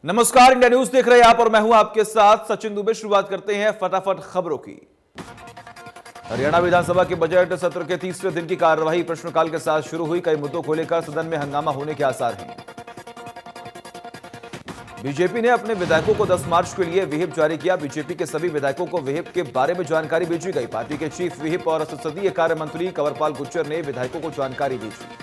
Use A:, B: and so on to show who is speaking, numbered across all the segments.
A: नमस्कार, India news देख रहे हैं आप और मैं हूं आपके साथ सचिन दुबे। शुरुआत करते हैं फटाफट खबरों की। हरियाणा विधानसभा के बजट सत्र के तीसरे दिन की कार्यवाही प्रश्नकाल के साथ शुरू हुई। कई मुद्दों को लेकर सदन में हंगामा होने के आसार हैं। बीजेपी ने अपने विधायकों को 10 मार्च के लिए व्हिप जारी किया। बीजेपी के सभी विधायकों को व्हिप के बारे में जानकारी भेजी गई। पार्टी के चीफ व्हिप और संसदीय कार्य मंत्री कंवरपाल गुर्जर ने विधायकों को जानकारी भेजी।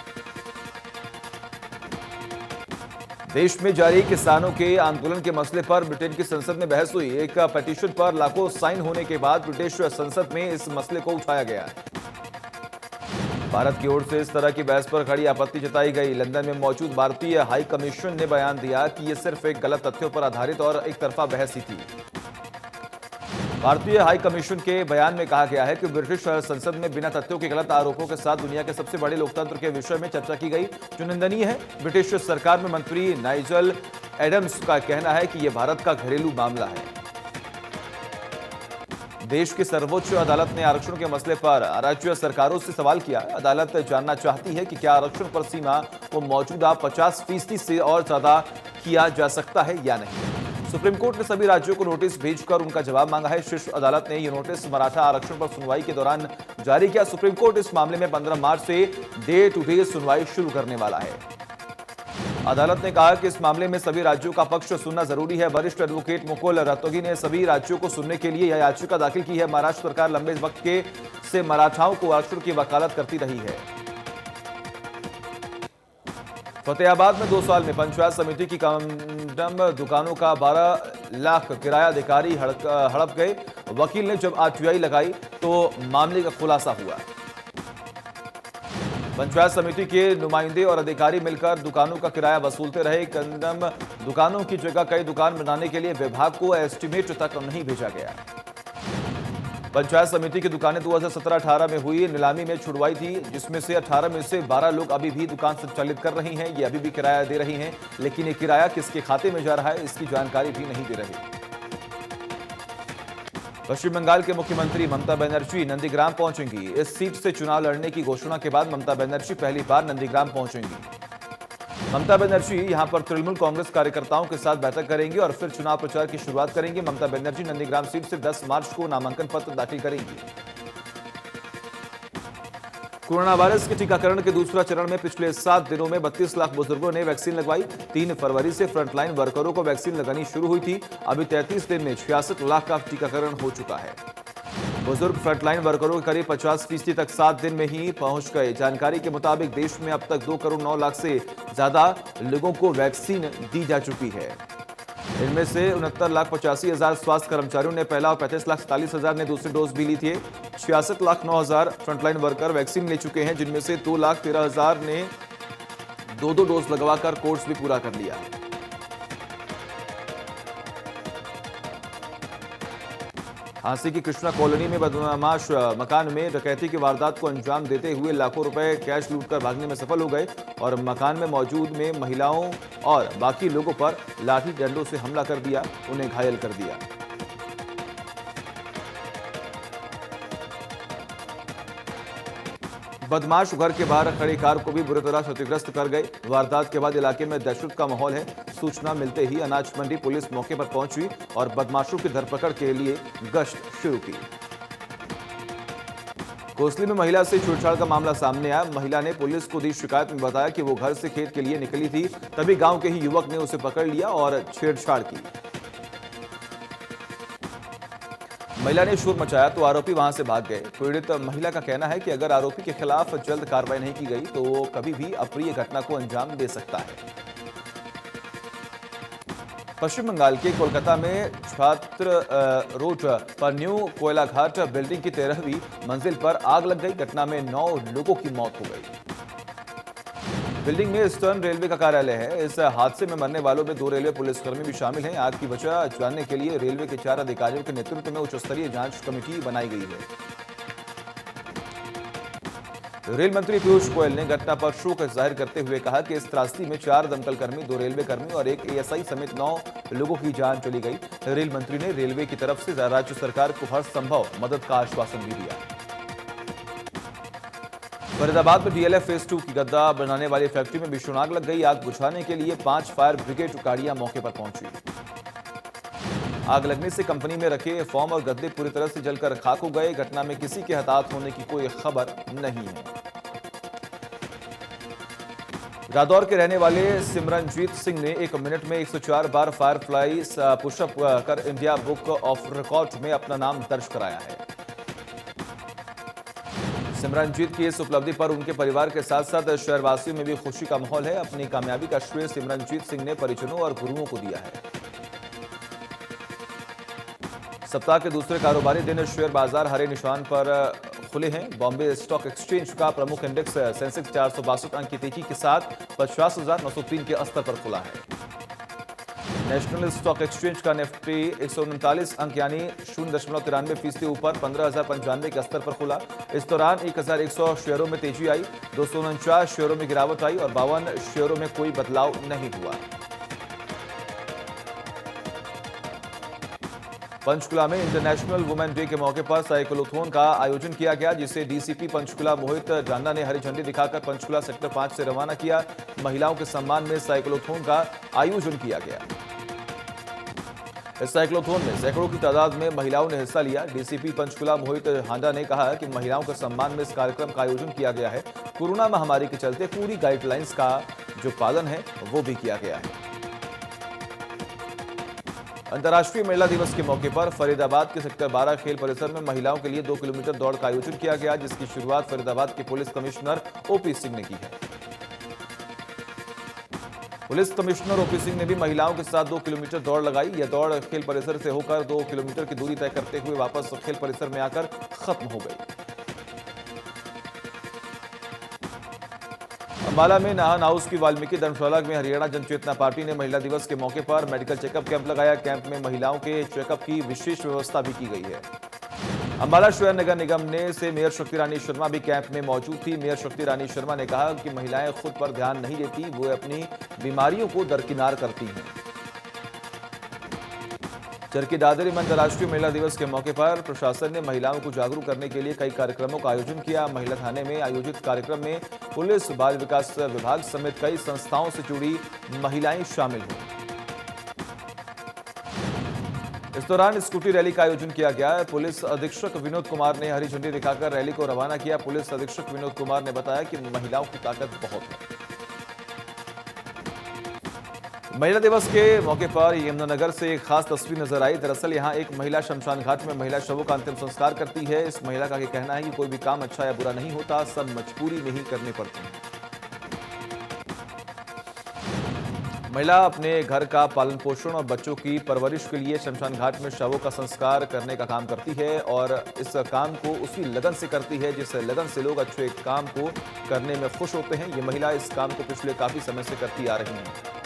A: देश में जारी किसानों के आंदोलन के मसले पर ब्रिटेन की संसद में बहस हुई। एक पिटीशन पर लाखों साइन होने के बाद ब्रिटिश संसद में इस मसले को उठाया गया। भारत की ओर से इस तरह की बहस पर कड़ी आपत्ति जताई गई। लंदन में मौजूद भारतीय हाई कमीशन ने बयान दिया कि यह सिर्फ एक गलत तथ्यों पर आधारित और एक तरफा बहस ही थी। भारतीय हाई कमीशन के बयान में कहा गया है कि ब्रिटिश संसद में बिना तथ्यों के गलत आरोपों के साथ दुनिया के सबसे बड़े लोकतंत्र के विषय में चर्चा की गई, जो निंदनीय है। ब्रिटिश सरकार में मंत्री नाइजल एडम्स का कहना है कि यह भारत का घरेलू मामला है। देश की सर्वोच्च अदालत ने आरक्षण के मसले पर राज्य सरकारों से सवाल किया। अदालत जानना चाहती है कि क्या आरक्षण पर सीमा को मौजूदा 50% से और ज्यादा किया जा सकता है या नहीं। सुप्रीम कोर्ट ने सभी राज्यों को नोटिस भेजकर उनका जवाब मांगा है। शीर्ष अदालत ने यह नोटिस मराठा आरक्षण पर सुनवाई के दौरान जारी किया। सुप्रीम कोर्ट इस मामले में 15 मार्च से डे टू डे सुनवाई शुरू करने वाला है। अदालत ने कहा कि इस मामले में सभी राज्यों का पक्ष सुनना जरूरी है। वरिष्ठ एडवोकेट मुकुल रस्तोगी ने सभी राज्यों को सुनने के लिए यह याचिका दाखिल की है। महाराष्ट्र सरकार लंबे वक्त से मराठाओं को आरक्षण की वकालत करती रही है। फतेहाबाद में 2 साल में पंचायत समिति की कंडम दुकानों का 12 लाख किराया अधिकारी हड़प गए। वकील ने जब आरटीआई लगाई तो मामले का खुलासा हुआ। पंचायत समिति के नुमाइंदे और अधिकारी मिलकर दुकानों का किराया वसूलते रहे। कंडम दुकानों की जगह कई दुकान बनाने के लिए विभाग को एस्टीमेट तक नहीं भेजा गया। पंचायत समिति की दुकानें 2017-18 में हुई नीलामी में छुड़वाई थी, जिसमें से 18 में से 12 लोग अभी भी दुकान संचालित कर रही हैं। ये अभी भी किराया दे रही हैं, लेकिन ये किराया किसके खाते में जा रहा है, इसकी जानकारी भी नहीं दे रही। पश्चिम बंगाल के मुख्यमंत्री ममता बनर्जी नंदीग्राम पहुंचेंगी। इस सीट से चुनाव लड़ने की घोषणा के बाद ममता बनर्जी पहली बार नंदीग्राम पहुंचेंगी। ममता बनर्जी यहां पर तृणमूल कांग्रेस कार्यकर्ताओं के साथ बैठक करेंगी और फिर चुनाव प्रचार की शुरुआत करेंगी। ममता बनर्जी नंदीग्राम सीट से 10 मार्च को नामांकन पत्र दाखिल करेंगी। कोरोना वायरस के टीकाकरण के दूसरा चरण में पिछले 7 दिनों में 32 लाख बुजुर्गों ने वैक्सीन लगवाई। 3 फरवरी से फ्रंटलाइन वर्करों को वैक्सीन लगानी शुरू हुई थी। अभी 33 दिन में 66 लाख का टीकाकरण हो चुका है। बुजुर्ग फ्रंटलाइन वर्करों के करीब 50% तक 7 दिन में ही पहुंच गए। जानकारी के मुताबिक देश में अब तक 2 करोड़ 9 लाख से ज्यादा लोगों को वैक्सीन दी जा चुकी है। इनमें से 69,85,000 स्वास्थ्य कर्मचारियों ने पहला और 35,47,000 ने दूसरी डोज भी ली थी। 66,09,000 फ्रंटलाइन वर्कर वैक्सीन ले चुके हैं, जिनमें से 2,13,000 ने 2 डोज लगवाकर कोर्स भी पूरा कर लिया। झांसी की कृष्णा कॉलोनी में बदमाश मकान में डकैती की वारदात को अंजाम देते हुए लाखों रुपए कैश लूटकर भागने में सफल हो गए और मकान में मौजूद महिलाओं और बाकी लोगों पर लाठी डंडों से हमला कर दिया, उन्हें घायल कर दिया। बदमाश घर के बाहर खड़ी कार को भी बुरी तरह क्षतिग्रस्त कर गए। वारदात के बाद इलाके में दहशत का माहौल है। सूचना मिलते ही अनाज मंडी पुलिस मौके पर पहुंची और बदमाशों की धरपकड़ के लिए गश्त शुरू की। कोसली में महिला से छेड़छाड़ का मामला सामने आया। महिला ने पुलिस को दी शिकायत में बताया कि वो घर से खेत के लिए निकली थी, तभी गांव के ही युवक ने उसे पकड़ लिया और छेड़छाड़ की। महिला ने शोर मचाया तो आरोपी वहां से भाग गए। पीड़ित महिला का कहना है कि अगर आरोपी के खिलाफ जल्द कार्रवाई नहीं की गई तो वो कभी भी अप्रिय घटना को अंजाम दे सकता है। पश्चिम बंगाल के कोलकाता में छात्र रोड पर न्यू कोयला घाट बिल्डिंग की 13वीं मंजिल पर आग लग गई। घटना में 9 लोगों की मौत हो गई। बिल्डिंग में ईस्टर्न रेलवे का कार्यालय है। इस हादसे में मरने वालों में 2 रेलवे पुलिसकर्मी भी शामिल हैं। आग की वजह जानने के लिए रेलवे के 4 अधिकारियों के नेतृत्व में उच्च स्तरीय जांच कमेटी बनाई गई है। रेल मंत्री पीयूष गोयल ने घटना पर शोक जाहिर करते हुए कहा कि इस त्रासदी में 4 दमकल कर्मी, 2 रेलवे कर्मी और 1 एएसआई समेत 9 लोगों की जान चली गई। रेल मंत्री ने रेलवे की तरफ से राज्य सरकार को हर संभव मदद का आश्वासन भी दिया। फरीदाबाद में डीएलएफ फेज 2 की गद्दा बनाने वाली फैक्ट्री में भीषण आग लग गई। आग बुझाने के लिए 5 फायर ब्रिगेड गाड़ियां मौके पर पहुंची। आग लगने से कंपनी में रखे फॉर्म और गद्दे पूरी तरह से जलकर खाक हो गए। घटना में किसी के हताहत होने की कोई खबर नहीं है। रादौर के रहने वाले सिमरनजीत सिंह ने 1 मिनट में 104 बार फायर फ्लाई पुशअप कर इंडिया बुक ऑफ रिकॉर्ड में अपना नाम दर्ज कराया है। सिमरनजीत की इस उपलब्धि पर उनके परिवार के साथ साथ शहरवासियों में भी खुशी का माहौल है। अपनी कामयाबी का श्रेय सिमरनजीत सिंह ने परिजनों और गुरुओं को दिया है। सप्ताह के दूसरे कारोबारी दिन शेयर बाजार हरे निशान पर खुले हैं। बॉम्बे स्टॉक एक्सचेंज का प्रमुख इंडेक्स सेंसेक्स 462 अंक की तेजी के साथ 50,903 के स्तर पर खुला है। नेशनल स्टॉक एक्सचेंज का निफ्टी 139 अंक यानी 0.93% ऊपर 15,095 के स्तर पर खुला। इस दौरान 1,100 शेयरों में तेजी आई, 249 शेयरों में गिरावट आई और 52 शेयरों में कोई बदलाव नहीं हुआ। पंचकुला में इंटरनेशनल वुमेन डे के मौके पर साइक्लोथॉन का आयोजन किया गया, जिसे डीसीपी पंचकुला मोहित डांडा ने हरी झंडी दिखाकर पंचकुला सेक्टर 5 से रवाना किया। महिलाओं के सम्मान में साइक्लोथॉन का आयोजन किया गया। इस साइक्लोथॉन में सैकड़ों की तादाद में महिलाओं ने हिस्सा लिया। डीसीपी पंचकुला मोहित हांडा ने कहा कि महिलाओं के सम्मान में इस कार्यक्रम का आयोजन किया गया है। कोरोना महामारी के चलते पूरी गाइडलाइंस का जो पालन है वो भी किया गया है। अंतर्राष्ट्रीय महिला दिवस के मौके पर फरीदाबाद के सेक्टर 12 खेल परिसर में महिलाओं के लिए 2 किलोमीटर दौड़ का आयोजन किया गया, जिसकी शुरुआत फरीदाबाद के पुलिस कमिश्नर ओपी सिंह ने की है। पुलिस कमिश्नर ओपी सिंह ने भी महिलाओं के साथ 2 किलोमीटर दौड़ लगाई। यह दौड़ खेल परिसर से होकर 2 किलोमीटर की दूरी तय करते हुए वापस खेल परिसर में आकर खत्म हो गई। अंबाला में नाहन हाउस की वाल्मीकि धर्मशाला में हरियाणा जनचेतना पार्टी ने महिला दिवस के मौके पर मेडिकल चेकअप कैंप लगाया। कैंप में महिलाओं के चेकअप की विशेष व्यवस्था भी की गई है। अंबाला शहर नगर निगम ने से मेयर शक्ति रानी शर्मा भी कैंप में मौजूद थी। मेयर शक्ति रानी शर्मा ने कहा कि महिलाएं खुद पर ध्यान नहीं देती, वो अपनी बीमारियों को दरकिनार करती हैं। चरखी दादरी में अंतर्राष्ट्रीय महिला दिवस के मौके पर प्रशासन ने महिलाओं को जागरूक करने के लिए कई कार्यक्रमों का आयोजन किया। महिला थाने में आयोजित कार्यक्रम में पुलिस, बाल विकास विभाग समेत कई संस्थाओं से जुड़ी महिलाएं शामिल हुई। इस दौरान स्कूटी रैली का आयोजन किया गया। पुलिस अधीक्षक विनोद कुमार ने हरी झंडी दिखाकर रैली को रवाना किया। पुलिस अधीक्षक विनोद कुमार ने बताया कि महिलाओं की ताकत बहुत है। महिला दिवस के मौके पर यमुनानगर से एक खास तस्वीर नजर आई। दरअसल यहां एक महिला शमशान घाट में महिला शवों का अंतिम संस्कार करती है। इस महिला का कहना है कि कोई भी काम अच्छा या बुरा नहीं होता, सब मजबूरी में ही करने पड़ते हैं। महिला अपने घर का पालन पोषण और बच्चों की परवरिश के लिए शमशान घाट में शवों का संस्कार करने का काम करती है और इस काम को उसी लगन से करती है जिस लगन से लोग अच्छे काम को करने में खुश होते हैं। ये महिला इस काम को पिछले काफी समय से करती आ रही है।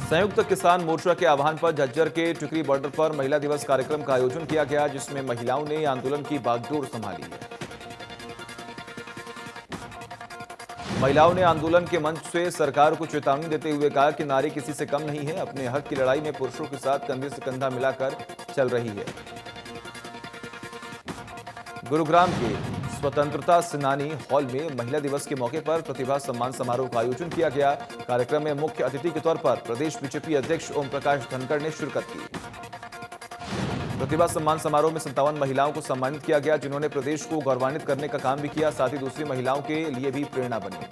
A: संयुक्त किसान मोर्चा के आह्वान पर झज्जर के टिकरी बॉर्डर पर महिला दिवस कार्यक्रम का आयोजन किया गया, जिसमें महिलाओं ने आंदोलन की बागडोर संभाली है। महिलाओं ने आंदोलन के मंच से सरकार को चेतावनी देते हुए कहा कि नारी किसी से कम नहीं है, अपने हक की लड़ाई में पुरुषों के साथ कंधे से कंधा मिलाकर चल रही है। गुरुग्राम के स्वतंत्रता सेनानी हॉल में महिला दिवस के मौके पर प्रतिभा सम्मान समारोह का आयोजन किया गया। कार्यक्रम में मुख्य अतिथि के तौर पर प्रदेश बीजेपी अध्यक्ष ओम प्रकाश धनखड़ ने शिरकत की। प्रतिभा सम्मान समारोह में 57 महिलाओं को सम्मानित किया गया, जिन्होंने प्रदेश को गौरवान्वित करने का काम भी किया, साथ ही दूसरी महिलाओं के लिए भी प्रेरणा बनी।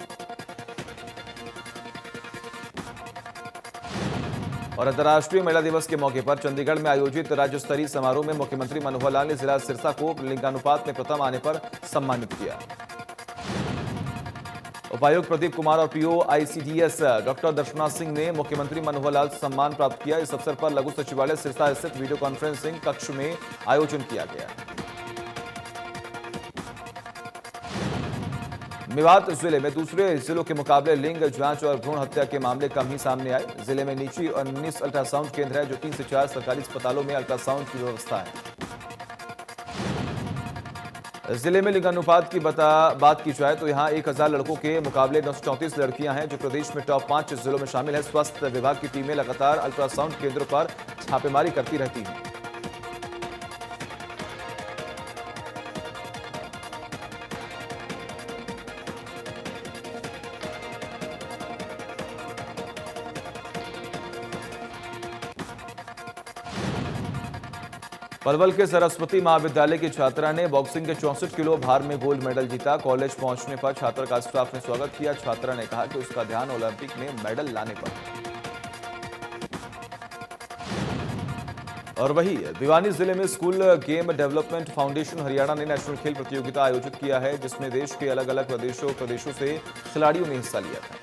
A: और अंतर्राष्ट्रीय महिला दिवस के मौके पर चंडीगढ़ में आयोजित राज्य स्तरीय समारोह में मुख्यमंत्री मनोहर लाल ने जिला सिरसा को लिंगानुपात में प्रथम आने पर सम्मानित किया। उपायुक्त प्रदीप कुमार और पीओ आईसीडीएस डॉक्टर दर्शना सिंह ने मुख्यमंत्री मनोहर लाल सम्मान प्राप्त किया। इस अवसर पर लघु सचिवालय सिरसा स्थित वीडियो कॉन्फ्रेंसिंग कक्ष में आयोजन किया गया। मेवात जिले में दूसरे जिलों के मुकाबले लिंग जांच और भ्रूण हत्या के मामले कम ही सामने आए। जिले में निजी और 19 अल्ट्रासाउंड केंद्र है, जो 3 से 4 सरकारी अस्पतालों में अल्ट्रासाउंड की व्यवस्था है। जिले में लिंगानुपात की बात की जाए तो यहां 1000 लड़कों के मुकाबले 934 लड़कियां हैं, जो प्रदेश में टॉप 5 जिलों में शामिल है। स्वास्थ्य विभाग की टीमें लगातार अल्ट्रासाउंड केंद्रों पर छापेमारी करती रहती हैं। पलवल के सरस्वती महाविद्यालय की छात्रा ने बॉक्सिंग के 64 किलो भार में गोल्ड मेडल जीता। कॉलेज पहुंचने पर छात्रा का स्टाफ ने स्वागत किया। छात्रा ने कहा कि उसका ध्यान ओलंपिक में मेडल लाने पर है। और वहीं भिवानी जिले में school game development foundation Haryana ने नेशनल खेल प्रतियोगिता आयोजित किया है, जिसमें देश के अलग अलग प्रदेशों से खिलाड़ियों ने हिस्सा लिया था।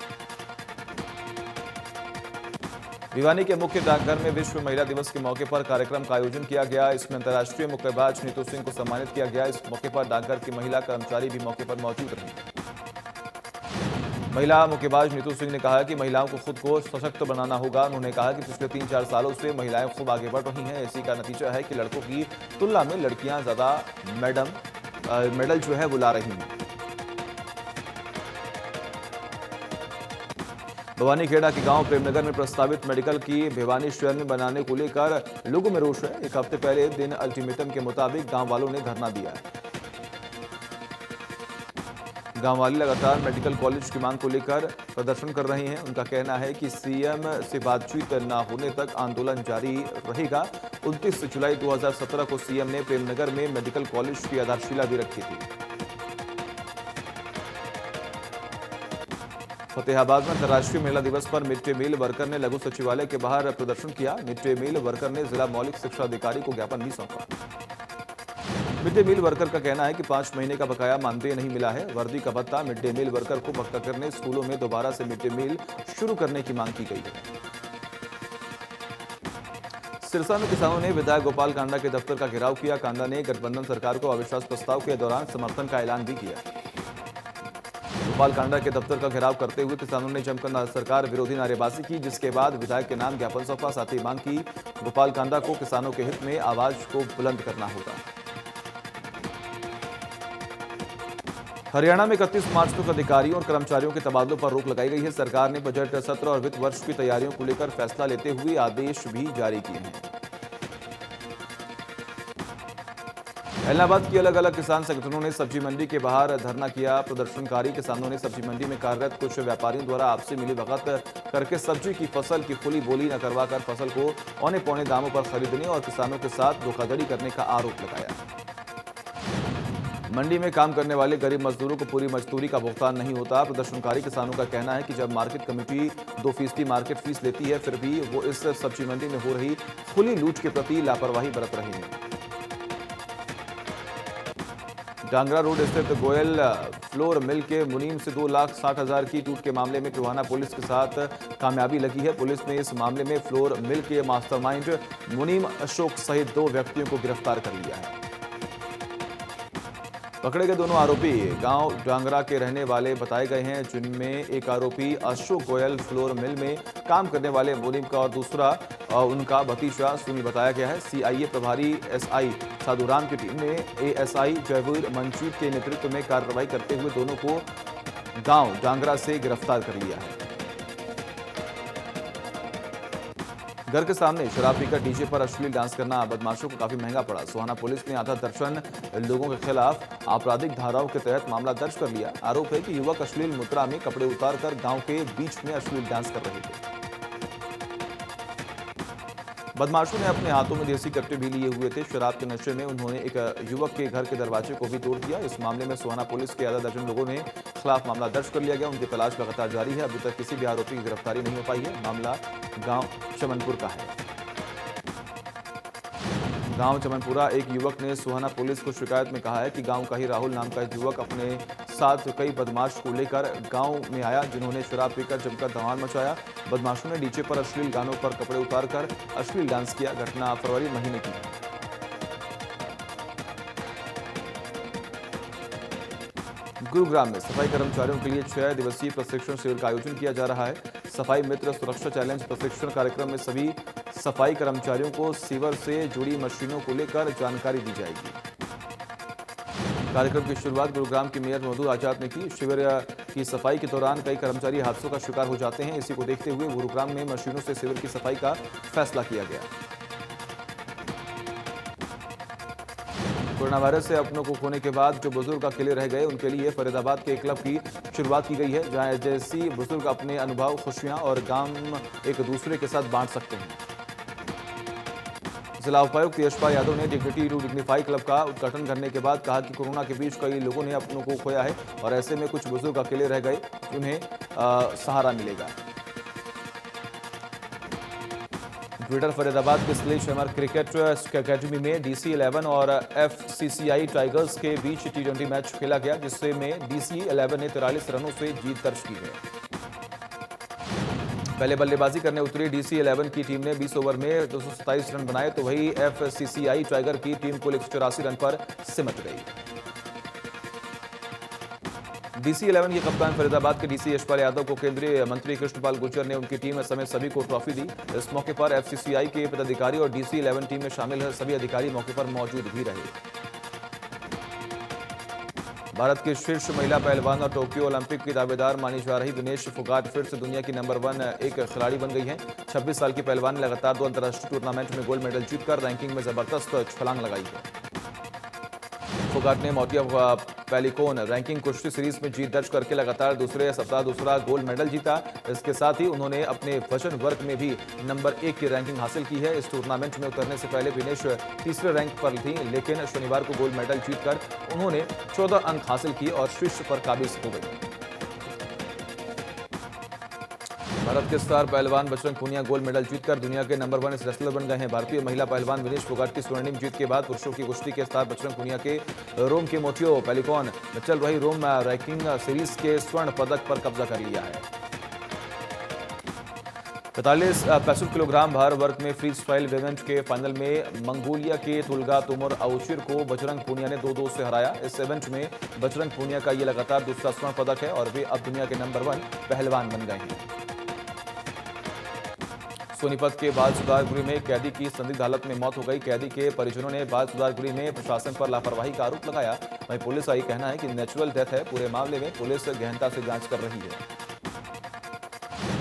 A: भिवानी के मुख्य डाकघर में विश्व महिला दिवस के मौके पर कार्यक्रम का आयोजन किया गया। इसमें अंतर्राष्ट्रीय मुक्केबाज नीतू सिंह को सम्मानित किया गया। इस मौके पर डाकघर की महिला कर्मचारी भी मौके पर मौजूद रही। महिला मुक्केबाज नीतू सिंह ने कहा कि महिलाओं को खुद को सशक्त बनाना होगा। उन्होंने कहा कि पिछले 3-4 सालों से महिलाएं खूब आगे बढ़ रही हैं। इसी का नतीजा है कि लड़कों की तुलना में लड़कियां ज्यादा मेडल जो है वो ला रही हैं। भवानीखेड़ा के गांव प्रेमनगर में प्रस्तावित मेडिकल की भिवानी शहर में बनाने को लेकर लोगों में रोष है। एक हफ्ते पहले दिन अल्टीमेटम के मुताबिक गांव वालों ने धरना दिया है। गांव वाले लगातार मेडिकल कॉलेज की मांग को लेकर प्रदर्शन कर रहे हैं। उनका कहना है कि सीएम से बातचीत न होने तक आंदोलन जारी रहेगा। 29 जुलाई 2017 को सीएम ने प्रेमनगर में मेडिकल कॉलेज की आधारशिला भी रखी थी। फतेहाबाद में अंतर्राष्ट्रीय महिला दिवस पर मिड डे मील वर्कर ने लघु सचिवालय के बाहर प्रदर्शन किया। मिड डे मील वर्कर ने जिला मौलिक शिक्षा अधिकारी को ज्ञापन भी सौंपा। मिड डे मील वर्कर का कहना है कि 5 महीने का बकाया मानदेय नहीं मिला है। वर्दी का भत्ता मिड डे मील वर्कर को पक्का करने, स्कूलों में दोबारा से मिड डे मील शुरू करने की मांग की गई है। सिरसा में किसानों ने विधायक गोपाल कांडा के दफ्तर का घेराव किया। कांडा ने गठबंधन सरकार को अविश्वास प्रस्ताव के दौरान समर्थन का ऐलान भी किया। गोपाल कांडा के दफ्तर का घेराव करते हुए किसानों ने जमकर सरकार विरोधी नारेबाजी की, जिसके बाद विधायक के नाम ज्ञापन सौंपा। साथ ही मांग की गोपाल कांडा को किसानों के हित में आवाज को बुलंद करना होगा। हरियाणा में 31 मार्च तक अधिकारियों और कर्मचारियों के तबादलों पर रोक लगाई गई है। सरकार ने बजट सत्र और वित्त वर्ष की तैयारियों को लेकर फैसला लेते हुए आदेश भी जारी किए हैं। इलाहाबाद की अलग अलग किसान संगठनों ने सब्जी मंडी के बाहर धरना किया। प्रदर्शनकारी किसानों ने सब्जी मंडी में कार्यरत कुछ व्यापारियों द्वारा आपसी मिलीभगत करके सब्जी की फसल की खुली बोली न करवाकर फसल को औने पौने दामों पर खरीदने और किसानों के साथ धोखाधड़ी करने का आरोप लगाया। मंडी में काम करने वाले गरीब मजदूरों को पूरी मजदूरी का भुगतान नहीं होता। प्रदर्शनकारी किसानों का कहना है कि जब मार्केट कमेटी 2% मार्केट फीस लेती है, फिर भी वो इस सब्जी मंडी में हो रही खुली लूट के प्रति लापरवाही बरत रही है। डांगरा रोड स्थित गोयल फ्लोर मिल के मुनीम से 2,60,000 की टूट के मामले में टोहाना पुलिस के साथ कामयाबी लगी है। पुलिस ने इस मामले में फ्लोर मिल के मास्टरमाइंड मुनीम अशोक सहित 2 व्यक्तियों को गिरफ्तार कर लिया है। पकड़े गए दोनों आरोपी गांव डांगरा के रहने वाले बताए गए हैं, जिनमें एक आरोपी अशोक गोयल फ्लोर मिल में काम करने वाले मुनीम का और दूसरा उनका भतीजा सुनी बताया गया है। सीआईए प्रभारी एसआई साधुराम की टीम ने एएसआई जयवीर मंजीत के नेतृत्व में कार्रवाई करते हुए दोनों को गांव डांगरा से गिरफ्तार कर लिया है। घर के सामने शराब पीकर डीजे पर अश्लील डांस करना बदमाशों को काफी महंगा पड़ा। सोहाना पुलिस ने आधा दर्जन लोगों के खिलाफ आपराधिक धाराओं के तहत मामला दर्ज कर लिया। आरोप है कि युवक अश्लील मुद्रा में कपड़े उतारकर गांव के बीच में अश्लील डांस कर रहे थे। बदमाशों ने अपने हाथों में देसी कट्टे भी लिए हुए थे। शराब के नशे में उन्होंने एक युवक के घर के दरवाजे को भी तोड़ दिया। इस मामले में सोहाना पुलिस के आधा दर्जन लोगों ने खिलाफ मामला दर्ज कर लिया गया। उनकी तलाश लगातार जारी है। अभी तक किसी भी आरोपी की गिरफ्तारी नहीं हो पाई है। मामला गांव चमनपुर का है। गांव चमनपुरा एक युवक ने सोहाना पुलिस को शिकायत में कहा है कि गांव का ही राहुल नाम का एक युवक अपने साथ कई बदमाश को लेकर गांव में आया, जिन्होंने शराब पीकर जमकर धमाल मचाया। बदमाशों ने डीजे पर अश्लील गानों पर कपड़े उतारकर अश्लील डांस किया। घटना फरवरी महीने की है। गुरुग्राम में सफाई कर्मचारियों के लिए 6 दिवसीय प्रशिक्षण शिविर का आयोजन किया जा रहा है। सफाई मित्र सुरक्षा चैलेंज प्रशिक्षण कार्यक्रम में सभी सफाई कर्मचारियों को सीवर से जुड़ी मशीनों को लेकर जानकारी दी जाएगी। कार्यक्रम की शुरुआत गुरुग्राम की मेयर मधु आजाद ने की। शिविर की सफाई के दौरान कई कर्मचारी हादसों का शिकार हो जाते हैं। इसी को देखते हुए गुरुग्राम में मशीनों से शिविर की सफाई का फैसला किया गया। कोरोना वायरस से अपनों को खोने के बाद जो बुजुर्ग अकेले रह गए उनके लिए फरीदाबाद के क्लब की शुरुआत की गई है, जहां जैसी बुजुर्ग अपने अनुभव, खुशियां और गम एक दूसरे के साथ बांट सकते हैं। जिला उपायुक्त यशपाल यादव ने डिग्निटी टू डिग्निफाई क्लब का उद्घाटन करने के बाद कहा कि कोरोना के बीच कई लोगों ने अपनों को खोया है और ऐसे में कुछ बुजुर्ग अकेले रह गए, उन्हें सहारा मिलेगा। ट्विटर फरीदाबाद के स्लेश अमर क्रिकेट अकेडमी में DC-11 और FCCI टाइगर्स के बीच T20 मैच खेला गया, जिसमें DC-11 ने 43 रनों से जीत दर्ज की है। पहले बल्लेबाजी करने उतरी DC-11 की टीम ने 20 ओवर में 227 रन बनाए, तो वही FCCI टाइगर की टीम कुल 184 रन पर सिमट गई। DC-11 के कप्तान फरीदाबाद के DC यशपाल यादव को केंद्रीय मंत्री कृष्णपाल गुर्जर ने उनकी टीम समेत सभी को ट्रॉफी दी। इस मौके पर FCCI के पदाधिकारी और DC-11 टीम में शामिल सभी अधिकारी मौके पर मौजूद भी रहे। भारत की शीर्ष महिला पहलवान और टोक्यो ओलंपिक की दावेदार मानी जा रही विनेश फोगाट फिर से दुनिया की नंबर 1 एक खिलाड़ी बन गई हैं। 26 साल की पहलवान ने लगातार 2 अंतर्राष्ट्रीय टूर्नामेंट में गोल्ड मेडल जीतकर रैंकिंग में जबरदस्त छलांग लगाई है। फोगाट ने मोतिया पेलिकोन रैंकिंग कुश्ती सीरीज में जीत दर्ज करके लगातार दूसरे सप्ताह दूसरा गोल्ड मेडल जीता। इसके साथ ही उन्होंने अपने वजन वर्ग में भी नंबर 1 की रैंकिंग हासिल की है। इस टूर्नामेंट में उतरने से पहले विनेश तीसरे रैंक पर थी, लेकिन शनिवार को गोल्ड मेडल जीतकर उन्होंने 14 अंक हासिल किए और शीर्ष पर काबिज हो गई। भारत के स्टार पहलवान बजरंग पूनिया गोल्ड मेडल जीतकर दुनिया के नंबर 1 रेसलर बन गए हैं। भारतीय महिला पहलवान विनेश फोगाट की स्वर्णिम जीत के बाद पुरुषों की कुश्ती के स्टार बजरंग पूनिया के रोम के मोतियो पेलिकॉन में चल रही रोम रैंकिंग सीरीज के स्वर्ण पदक पर कब्जा कर लिया है। 65 किलोग्राम भार वर्ग में फ्री स्टाइल इवेंट के फाइनल में मंगोलिया के तुल्गा तुमर आउचिर को बजरंग पूनिया ने 2-2 से हराया। इस इवेंट में बजरंग पूनिया का ये लगातार दूसरा स्वर्ण पदक है और वे अब दुनिया के नंबर 1 पहलवान बन गए हैं। सोनीपत के बाल सुधार गृह में कैदी की संदिग्ध हालत में मौत हो गई। कैदी के परिजनों ने बाल सुधार गृह में प्रशासन पर लापरवाही का आरोप लगाया। वहीं पुलिस का कहना है कि नेचुरल डेथ है। पूरे मामले में पुलिस गहनता से जांच कर रही है।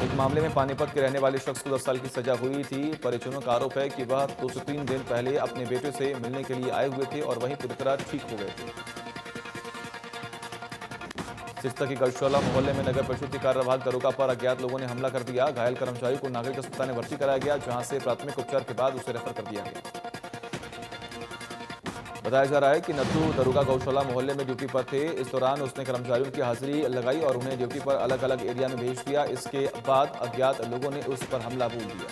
A: एक मामले में पानीपत के रहने वाले शख्स को 10 साल की सजा हुई थी। परिजनों का आरोप है कि वह 2 से 3 दिन पहले अपने बेटे से मिलने के लिए आए हुए थे और वहीं पूरी तरह ठीक हो गए थे। सिरसा की गौशाला मोहल्ले में नगर परिषद के कार्यवाहक दरोगा पर अज्ञात लोगों ने हमला कर दिया। घायल कर्मचारी को नागरिक अस्पताल में भर्ती कराया गया, जहां से प्राथमिक उपचार के बाद उसे रेफर कर दिया गया। बताया जा रहा है कि नथु दरोगा गौशाला मोहल्ले में ड्यूटी पर थे। इस दौरान उसने कर्मचारियों की हाजिरी लगाई और उन्हें ड्यूटी पर अलग अलग एरिया में भेज दिया। इसके बाद अज्ञात लोगों ने उस पर हमला बोल दिया।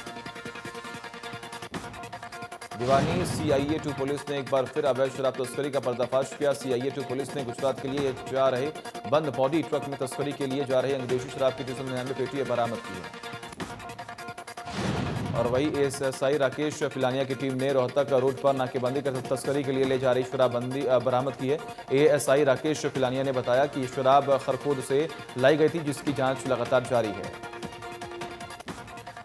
A: भिवानी CIA 2 पुलिस ने एक बार फिर अवैध शराब तस्करी का पर्दाफाश किया। CIA 2 पुलिस ने गुजरात के लिए जा रहे बंद बॉडी ट्रक में तस्करी के लिए जा रहे अंग्रेजी शराब की 299 पेटी बरामद की है। और वही ASI राकेश फिलानिया की टीम ने रोहतक रोड पर नाकेबंदी कर तस्करी के लिए ले जा रही शराब बरामद की है। ASI राकेश फिलानिया ने बताया कि शराब खरखोद से लाई गई थी, जिसकी जांच लगातार जारी है।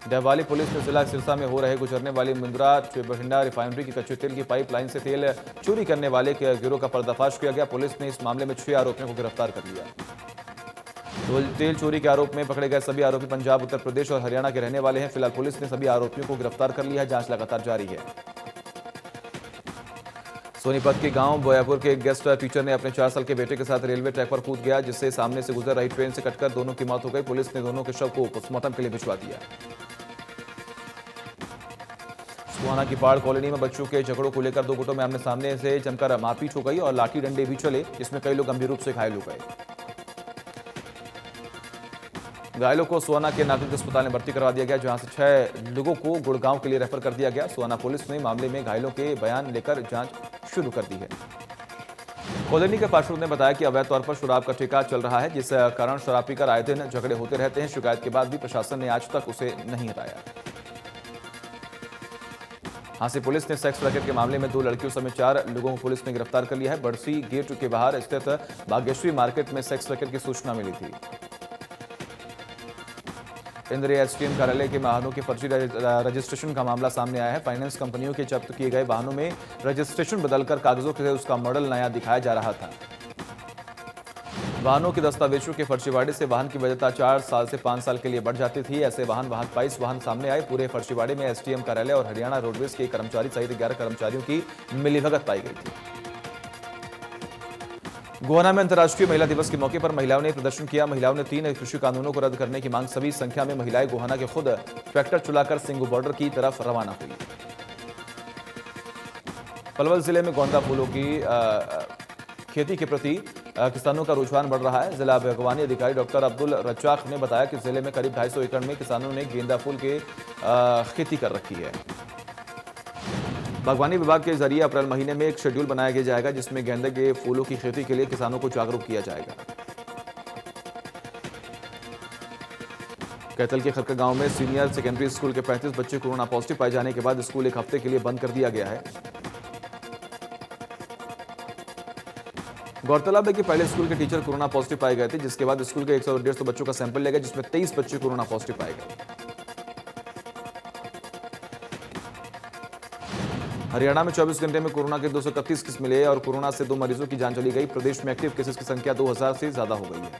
A: डहवाली पुलिस ने जिला सिरसा में हो रहे गुजरने वाली मुंद्रा बठिंडा रिफाइनरी की कच्चे तेल की पाइपलाइन से तेल चोरी करने वाले के गिरोह का पर्दाफाश किया गया। पुलिस ने इस मामले में 6 आरोपियों को गिरफ्तार कर लिया। तेल चोरी के आरोप में पकड़े गए सभी आरोपी पंजाब, उत्तर प्रदेश और हरियाणा के रहने वाले हैं। फिलहाल पुलिस ने सभी आरोपियों को गिरफ्तार कर लिया है। जांच लगातार जारी है। सोनीपत के गांव बोयापुर के एक गेस्ट टीचर ने अपने 4 साल के बेटे के साथ रेलवे ट्रैक पर कूद गया, जिससे सामने से गुजर रही ट्रेन से कटकर दोनों की मौत हो गई। पुलिस ने दोनों के शव को पोस्टमार्टम के लिए भिजवा दिया। सुहाना की पहाड़ कॉलोनी में बच्चों के झगड़ों को लेकर 2 गुटों में आमने सामने से जमकर मारपीट हो गई और लाठी डंडे भी चले, जिसमें कई लोग गंभीर रूप से घायल हो गए। घायलों को सुहाना के नागरिक अस्पताल में भर्ती करवा दिया गया, जहां से 6 लोगों को गुड़गांव के लिए रेफर कर दिया गया। सुहाना पुलिस ने मामले में घायलों के बयान लेकर जांच शुरू कर दी है। कॉलोनी के पार्षद ने बताया कि अवैध तौर पर शराब का ठेका चल रहा है, जिस कारण शराब पीकर आए दिन झगड़े होते रहते हैं। शिकायत के बाद भी प्रशासन ने आज तक उसे नहीं हटाया। हांसी पुलिस ने सेक्स रैकेट के मामले में 2 लड़कियों समेत 4 लोगों को पुलिस ने गिरफ्तार कर लिया है। बड़सी गेट के बाहर स्थित भाग्यश्री मार्केट में सेक्स रैकेट की सूचना मिली थी। केंद्रीय एसडीएम कार्यालय के वाहनों के फर्जी रजिस्ट्रेशन का मामला सामने आया है। फाइनेंस कंपनियों के जब्त किए गए वाहनों में रजिस्ट्रेशन बदलकर कागजों से उसका मॉडल नया दिखाया जा रहा था। वाहनों के दस्तावेजों के फर्जीवाड़े से वाहन की वैधता 4 साल से 5 साल के लिए बढ़ जाती थी। ऐसे वाहन 22 वाहन सामने आए। पूरे फर्जीवाड़े में एसडीएम कार्यालय और हरियाणा रोडवेज के कर्मचारी सहित 11 कर्मचारियों की मिलीभगत पाई गई थी। गोहाना में अंतर्राष्ट्रीय महिला दिवस के मौके पर महिलाओं ने प्रदर्शन किया। महिलाओं ने 3 कृषि कानूनों को रद्द करने की मांग सभी संख्या में महिलाएं गोहाना के खुद ट्रैक्टर चलाकर सिंगू बॉर्डर की तरफ रवाना हुई। पलवल जिले में गोंदा फूलों की खेती के प्रति किसानों का रुझान बढ़ रहा है। जिला बागवानी अधिकारी डॉक्टर अब्दुल रज्जाक ने बताया कि जिले में करीब 250 एकड़ में किसानों ने गेंदा फूल के खेती कर रखी है। बागवानी विभाग के जरिए अप्रैल महीने में एक शेड्यूल बनाया जाएगा जिसमें गेंदे के फूलों की खेती के लिए किसानों को जागरूक किया जाएगा। कैथल के खरका गांव में सीनियर सेकेंडरी स्कूल के 35 बच्चे कोरोना पॉजिटिव पाए जाने के बाद स्कूल एक हफ्ते के लिए बंद कर दिया गया है। गौरतलब है कि पहले स्कूल के टीचर कोरोना पॉजिटिव पाए गए थे, जिसके बाद स्कूल के 100-150 बच्चों का सैंपल लिया गया जिसमें 23 बच्चे कोरोना पॉजिटिव पाए गए। हरियाणा में 24 घंटे में कोरोना के 231 केस मिले और कोरोना से 2 मरीजों की जान चली गई। प्रदेश में एक्टिव केसेस की संख्या 2000 से ज्यादा हो गई है।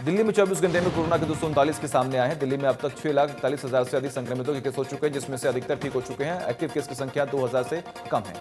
A: दिल्ली में 24 घंटे में कोरोना के 239 के सामने आए हैं। दिल्ली में अब तक 6,41,000 से अधिक संक्रमितों के केस हो चुके हैं, जिसमें से अधिकतर ठीक हो चुके हैं। एक्टिव केस की संख्या 2000 से कम है।